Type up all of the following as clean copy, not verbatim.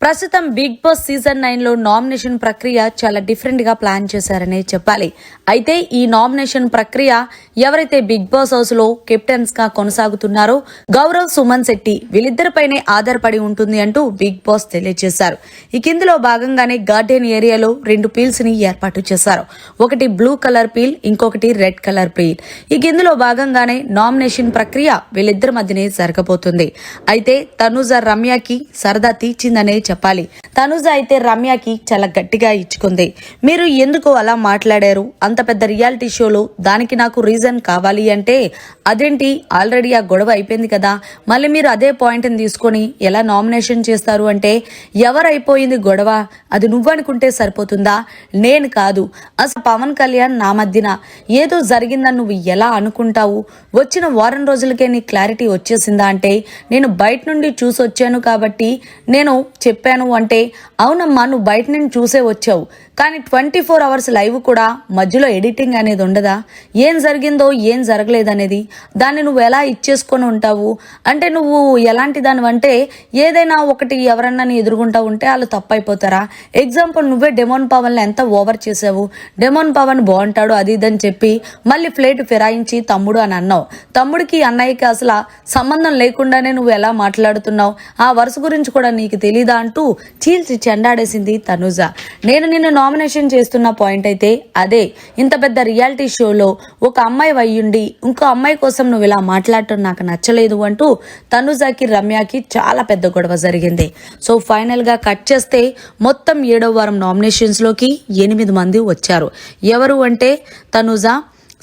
ప్రస్తుతం big boss season 9 లో nomination ప్రక్రియ చాలా డిఫరెంట్ గా ప్లాన్ చేశారనే చెప్పాలి. అయితే ఈ నామినేషన్ ప్రక్రియ ఎవరైతే బిగ్ బాస్ హౌస్ లో కెప్టెన్స్ గా కొనసాగుతున్నారో గౌరవ్, సుమన్ శెట్టి వీళ్ళిద్దరిపైనే ఆధారపడి ఉంటుంది అంటూ బిగ్ బాస్ తెలియజేశారు. ఇక ఇందులో భాగంగానే గార్డెన్ ఏరియాలో 2 పీల్స్ ని ఏర్పాటు చేశారు. ఒకటి బ్లూ కలర్ పీల్, ఇంకొకటి రెడ్ కలర్ పీల్. ఇక ఇందులో భాగంగానే నామినేషన్ ప్రక్రియ వీళ్ళిద్దరి మధ్యనే జరగబోతుంది. అయితే తనుజ రమ్యకి సరదా తీర్చిందనే చెప్పాలి. తనుజ అయితే రమ్యకి చాలా గట్టిగా ఇచ్చుకుంది. మీరు ఎందుకు అలా మాట్లాడారు, అంత పెద్ద రియాలిటీ షోలో దానికి నాకు రీజన్ కావాలి అంటే అదేంటి, ఆల్రెడీ ఆ గొడవ అయిపోయింది కదా, మళ్ళీ మీరు అదే పాయింట్ని తీసుకొని ఎలా నామినేషన్ చేస్తారు అంటే ఎవరైపోయింది గొడవ, అది నువ్వనుకుంటే సరిపోతుందా, నేను కాదు. అసలు పవన్ కళ్యాణ్ నా మధ్యన ఏదో జరిగిందని నువ్వు ఎలా అనుకుంటావు, వచ్చిన వారం రోజులకే నీ క్లారిటీ వచ్చేసిందా అంటే నేను బయట నుండి చూసి వచ్చాను కాబట్టి నేను చెప్పాను అంటే అవునమ్మా, నువ్వు బయట నుండి చూసే వచ్చావు, కానీ 24 అవర్స్ లైవ్ కూడా మధ్యలో ఎడిటింగ్ అనేది ఉండదా, ఏం జరిగిందో ఏం జరగలేదనేది దాన్ని నువ్వు ఎలా ఇచ్చేసుకొని ఉంటావు అంటే నువ్వు ఎలాంటి దానివంటే ఏదైనా ఒకటి ఎవరన్నా నీ ఎదుర్కొంటా ఉంటే వాళ్ళు తప్పైపోతారా. ఎగ్జాంపుల్, నువ్వే డెమోన్ పవన్ ఎంత ఓవర్ చేసావు, డెమోన్ పవన్ బాగుంటాడు అది ఇదని చెప్పి మళ్ళీ ఫ్లేట్ ఫిరాయించి తమ్ముడు అని అన్నావు. తమ్ముడికి అన్నయ్యకి అసలు సంబంధం లేకుండానే నువ్వు ఎలా మాట్లాడుతున్నావు, ఆ వరుస గురించి కూడా నీకు తెలీదా అంటూ చీల్చి చెండాడేసింది తనుజ. నేను నిన్ను నామినేషన్ చేస్తున్న పాయింట్ అయితే అదే, ఇంత పెద్ద రియాలిటీ షోలో ఒక అమ్మాయి వయ్యుండి ఇంకో అమ్మాయి కోసం నువ్వు ఇలా మాట్లాడటం నాకు నచ్చలేదు అంటూ తనుజకి రమ్యకి చాలా పెద్ద గొడవ జరిగింది. సో ఫైనల్ గా కట్ చేస్తే మొత్తం 7వ వారం నామినేషన్స్ లోకి 8 మంది వచ్చారు. ఎవరు అంటే తనుజ,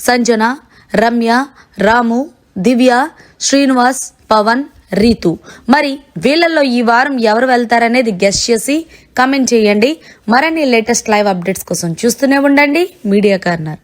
సంజన, రమ్య, రాము, దివ్య, శ్రీనివాస్, పవన్, రీతు. మరి వీళ్ళల్లో ఈ వారం ఎవరు వెళ్తారనేది గెస్ చేసి కమెంట్ చేయండి. మరిన్ని లేటెస్ట్ లైవ్ అప్డేట్స్ కోసం చూస్తూనే ఉండండి మీడియా కార్నర్.